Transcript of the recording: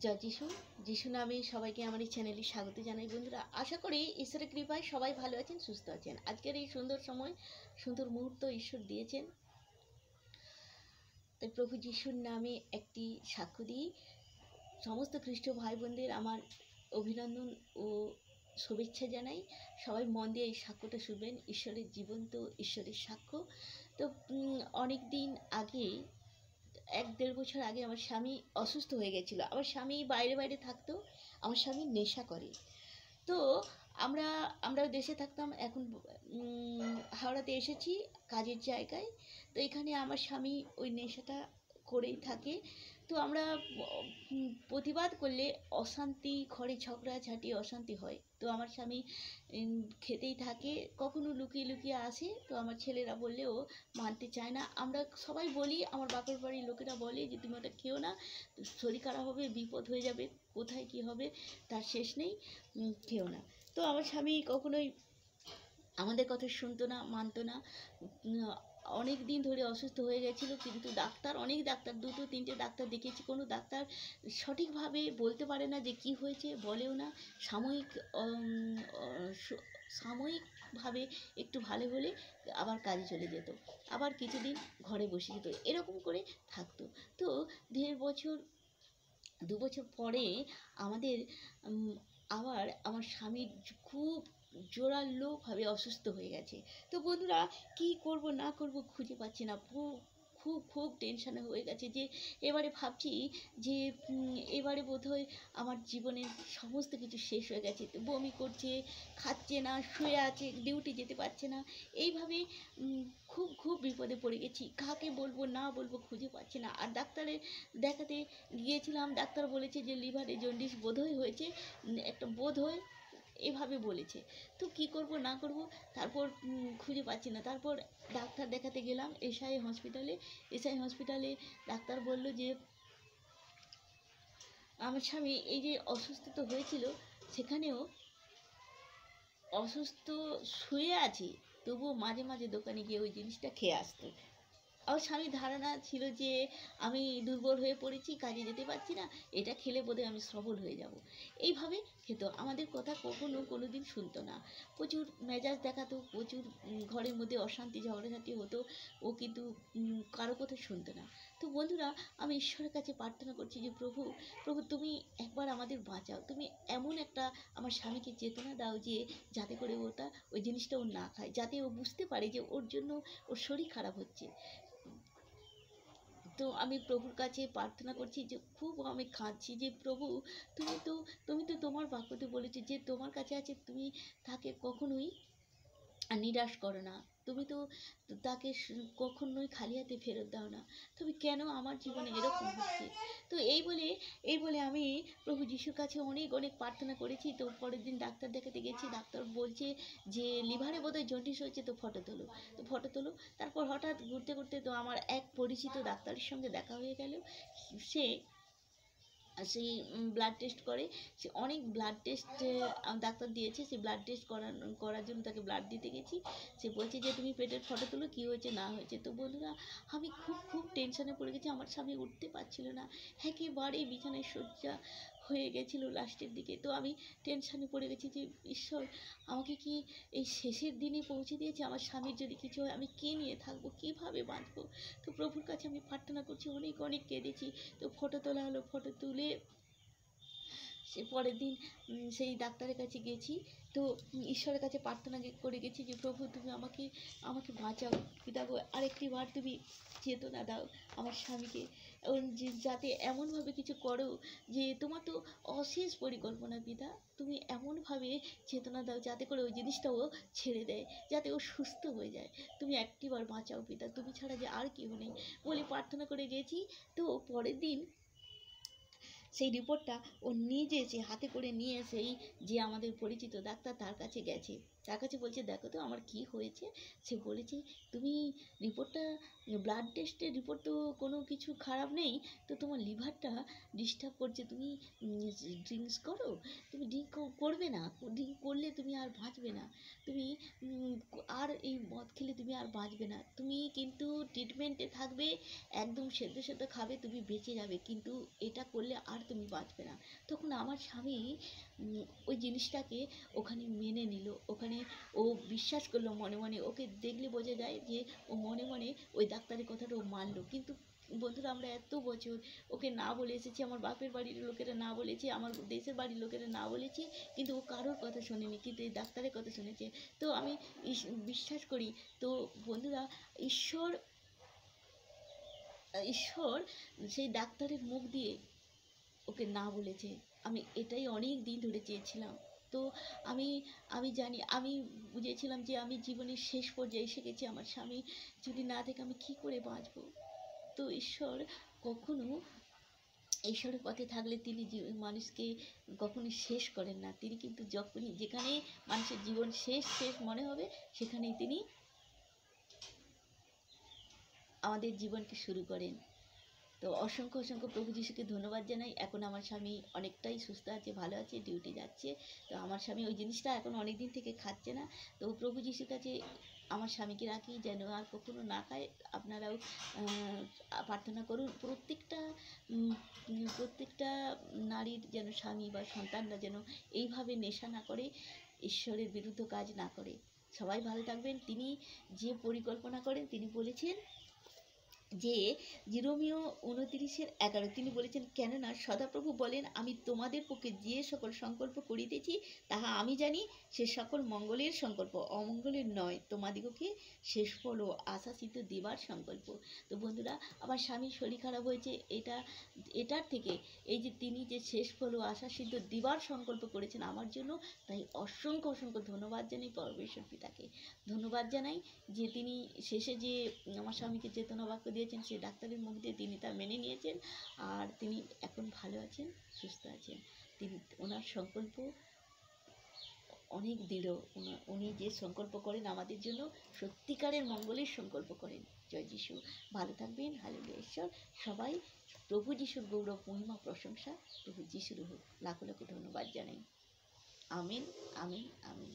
জয় যিশু। যিশু নামে সবাইকে আমার এই চ্যানেলে স্বাগত জানাই। বন্ধুরা, আশা করি ঈশ্বরের কৃপায় সবাই ভালো আছেন, সুস্থ আছেন। আজকের এই সুন্দর সময়, সুন্দর মুহূর্ত ঈশ্বর দিয়েছেন, তাই প্রভু যিশুর নামে একটি সাক্ষ্য দিই। সমস্ত খ্রিস্ট ভাই বোনদের আমার অভিনন্দন ও শুভেচ্ছা জানাই। সবাই মন দিয়ে এই সাক্ষ্যটা শুনবেন। ঈশ্বরের জীবন্ত ঈশ্বরের সাক্ষ্য। তো অনেক দিন আগে, 1-1.5 বছর আগে আমার স্বামী অসুস্থ হয়ে গেছিলো। আমার স্বামী বাইরে থাকতো। আমার স্বামী নেশা করে। তো আমরা দেশে থাকতাম। এখন হাওড়াতে এসেছি কাজের জায়গায়। তো এখানে আমার স্বামী ওই নেশাটা করেই থাকে। তো আমরা প্রতিবাদ করলে অশান্তি, ঘরে ঝগড়াঝাটি, অশান্তি হয়। তো আমার স্বামী খেতেই থাকে, কখনো লুকিয়ে আসে। তো আমার ছেলেরা বললেও মানতে চায় না। আমরা সবাই বলি, আমার বাপের বাড়ির লোকেরা বলে যে তুমি ওটা খেও না, শরীর খারাপ হবে, বিপদ হয়ে যাবে, কোথায় কী হবে তার শেষ নেই, খেও না। তো আমার স্বামী কখনোই আমাদের কথা শুনতো না, মানতো না। অনেক দিন ধরে অসুস্থ হয়ে গেছিলো, কিন্তু অনেক ডাক্তার 2-3টে ডাক্তার দেখিয়েছি, কোনো ডাক্তার সঠিকভাবে বলতে পারে না যে কি হয়েছে, বলেও না। সাময়িকভাবে একটু ভালো হলে আবার কাজে চলে যেত, আবার কিছুদিন ঘরে বসে যেত, এরকম করে থাকতো। তো 2 বছর পরে আবার আমার স্বামীর খুব জোরালোভাবে অসুস্থ হয়ে গেছে। তো বন্ধুরা, কি করব না করব খুঁজে পাচ্ছি না। খুব টেনশানে হয়ে গেছে যে এবারে ভাবছি যে এবারে বোধহয় আমার জীবনের সমস্ত কিছু শেষ হয়ে গেছে। বমি করছে, খাচ্ছে না, শুয়ে আছে, ডিউটি যেতে পারছে না। এইভাবে খুব বিপদে পড়ে গেছি। কাকে বলবো না বলবো খুঁজে পাচ্ছি না। আর ডাক্তারে দেখাতে গিয়েছিলাম, ডাক্তার বলেছে যে লিভারে জন্ডিস বোধহয় হয়েছে, বোধহয় এভাবে বলেছে। তো কি করব না করব, তারপর খুঁজে পাচ্ছি না। তারপর ডাক্তার দেখাতে গেলাম এসআই হসপিটালে। ডাক্তার বলল যে আমার স্বামী এই যে অসুস্থ তো হয়েছিল, সেখানেও অসুস্থ শুয়ে আছে, তবুও মাঝে দোকানে গিয়ে ওই জিনিসটা খেয়ে আসতো। আমার স্বামীর ধারণা ছিল যে আমি দুর্বল হয়ে পড়েছি, কাজে যেতে পারছি না, এটা খেলে বোধহয় আমি সবল হয়ে যাব। এইভাবে খেত, আমাদের কথা কোনো দিন শুনতো না। প্রচুর মেজাজ দেখাতো, প্রচুর ঘরের মধ্যে অশান্তি ঝগড়াঝাটি হতো। ও কিন্তু কারো কথা শুনতো না। তো বন্ধুরা, আমি ঈশ্বরের কাছে প্রার্থনা করছি যে প্রভু তুমি একবার আমাদের বাঁচাও। তুমি এমন একটা আমার স্বামীকে চেতনা দাও যে যাতে করে ওই জিনিসটা ও না খায়, যাতে ও বুঝতে পারে যে ওর জন্য ওর শরীর খারাপ হচ্ছে। তো আমি প্রভুর কাছে প্রার্থনা করছি যে খুব আমি কাঁদছি যে প্রভু তুমি তো তোমার বাক্যতে বলেছো যে তোমার কাছে আছে, তুমি তাকে কখনোই নিরাশ করো না, তুমি তো তাকে কখনোই খালি হাতে ফেরত দাও না। তবে কেন আমার জীবনে এরকম হচ্ছে? তো এই বলে আমি প্রভু যিশুর কাছে অনেক প্রার্থনা করেছি। তো পরের দিন ডাক্তার দেখাতে গেছি, ডাক্তার বলছে যে লিভারে বোধহয় জন্ডিস হয়েছে, তো ফটো তোলো। তারপর হঠাৎ ঘুরতে তো আমার এক পরিচিত ডাক্তারের সঙ্গে দেখা হয়ে গেল। সেই ব্লাড টেস্ট করে, সে অনেক ব্লাড টেস্ট ডাক্তার দিয়েছে। সেই ব্লাড টেস্ট করার জন্য তাকে ব্লাড দিতে গেছি। সে বলছে যে তুমি পেটের ফটো তুলো, কী হয়েছে না হয়েছে। তো বন্ধুরা, আমি খুব টেনশানে পড়ে গেছি। আমার স্বামী উঠতে পারছিল না, একেবারে বিছানায় শয্যা হয়ে গেছিলো লাস্টের দিকে। তো আমি টেনশানে পড়ে গেছি যে ঈশ্বর, আমাকে কি এই শেষের দিনে পৌঁছে দিয়েছে? আমার স্বামীর যদি কিছু হয় আমি কে নিয়ে থাকবো, কীভাবে বাঁচবো? তো প্রভুর কাছে আমি প্রার্থনা করছি, অনেক কেঁদেছি। তো ফটো তোলা হলো, ফটো তুলে সে পরের দিন সেই ডাক্তারের কাছে গেছি। তো ঈশ্বরের কাছে প্রার্থনা করে গেছি যে প্রভু তুমি আমাকে বাঁচাও পিতা গো, আরেকটি বার তুমি চেতনা দাও আমার স্বামীকে, যাতে এমনভাবে কিছু করো যে তোমার তো অশেষ পরিকল্পনা পিতা, তুমি এমনভাবে চেতনা দাও যাতে করে ওই জিনিসটাও ছেড়ে দেয়, যাতে ও সুস্থ হয়ে যায়। তুমি একটিবার বাঁচাও পিতা, তুমি ছাড়া যে আর কেউ নেই বলে প্রার্থনা করে গেছি। তো পরের দিন সেই রিপোর্টটা ও নিজে হাতে করে নিয়ে এসেই যে আমাদের পরিচিত ডাক্তার, তার কাছে গেছে। তার কাছে বলছে, দেখো তো আমার কি হয়েছে। সে বলেছে, তুমি রিপোর্টটা, ব্লাড টেস্টের রিপোর্ট তো কোনো কিছু খারাপ নেই, তো তোমার লিভারটা ডিস্টার্ব করছে, তুমি ড্রিঙ্কস করো, তুমি ড্রিঙ্ক করবে না, ড্রিঙ্ক করলে তুমি আর বাঁচবে না, তুমি আর এই মদ খেলে তুমি আর বাঁচবে না, তুমি কিন্তু ট্রিটমেন্টে থাকবে, একদম সেদ্ধ সেদ্ধ খাবে, তুমি বেঁচে যাবে, কিন্তু এটা করলে আর তুমি বাঁচবে না। তখন আমার স্বামী ওই জিনিসটাকে ওখানে মেনে নিল, ওখানে ও বিশ্বাস করলো মনে মনে, ওকে দেখলে বোঝা যায় যে ও মনে মনে ওই ডাক্তারের কথাটা ও মানলো। কিন্তু বন্ধুরা, আমরা এত বছর ওকে না বলে এসেছি, আমার বাপের বাড়ির লোকেরা না বলেছে, আমার দেশের বাড়ির লোকেরা না বলেছে, কিন্তু ও কারোর কথা শোনেনি, কিন্তু এই ডাক্তারের কথা শুনেছে। তো আমি বিশ্বাস করি। তো বন্ধুরা, ঈশ্বর ঈশ্বর সেই ডাক্তারের মুখ দিয়ে ওকে না বলেছে। আমি এটাই অনেক দিন ধরে চেয়েছিলাম। তো আমি আমি জানি, আমি বুঝেছিলাম যে আমি জীবনের শেষ পর্যায়ে এসে গেছি, আমার স্বামী যদি না থাকে আমি কি করে বাঁচবো। তো ঈশ্বর কখনো, ঈশ্বরের পথে থাকলে তিনি মানুষকে কখনোই শেষ করেন না। তিনি কিন্তু যখনই, যেখানে মানুষের জীবন শেষ শেষ মনে হবে, সেখানেই তিনি আমাদের জীবনকে শুরু করেন। তো অসংখ্য অসংখ্য প্রভু যিশুকে ধন্যবাদ জানাই। এখন আমার স্বামী অনেকটাই সুস্থ আছে, ভালো আছে, ডিউটি যাচ্ছে। তো আমার স্বামী ওই জিনিসটা এখন অনেক দিন থেকে খাচ্ছে না। তো প্রভু যিশুর কাছে আমার স্বামীকে রাখি যেন আর কখনো না খায়। আপনারাও প্রার্থনা করুন, প্রত্যেকটা নারীর যেন স্বামী বা সন্তানরা যেন এইভাবে নেশা না করে, ঈশ্বরের বিরুদ্ধ কাজ না করে। সবাই ভালো থাকবেন। তিনি যে পরিকল্পনা করেন, তিনি বলেছেন যে জিরোমিও 29:11 তিনি বলেছেন, কেননা সদাপ্রভু বলেন, আমি তোমাদের পক্ষে যে সকল সংকল্প করিতেছি তাহা আমি জানি, সে সকল মঙ্গলের সংকল্প, অমঙ্গলের নয়, তোমাদিগকে শেষ ফল ও আশা সিদ্ধ দেবার সংকল্প। তো বন্ধুরা, আমার স্বামীর শরীর খারাপ হয়েছে, এটার থেকে এই যে তিনি যে শেষ ফল ও আশা সিদ্ধ দেবার সংকল্প করেছেন আমার জন্য, তাই অসংখ্য অসংখ্য ধন্যবাদ জানাই পরমেশ্বর পিতাকে। ধন্যবাদ জানাই যে তিনি শেষে যে আমার স্বামীকে চেতনা বাক্য দিয়েছেন, সেই ডাক্তারের মুখ দিয়ে তিনি তা মেনে নিয়েছেন, আর তিনি এখন ভালো আছেন, সুস্থ আছেন। তিনি, ওনার সংকল্প অনেক দৃঢ়। উনি যে সংকল্প করেন আমাদের জন্য, সত্যিকারের মঙ্গলের সংকল্প করেন। জয় যিশু। ভালো থাকবেন। হালেলুয়া। ঈশ্বর সবাই, প্রভু যিশুর গৌরব মহিমা প্রশংসা প্রভু যিশুর হোক। লাখো লাখো ধন্যবাদ জানাই। আমিন, আমিন, আমিন।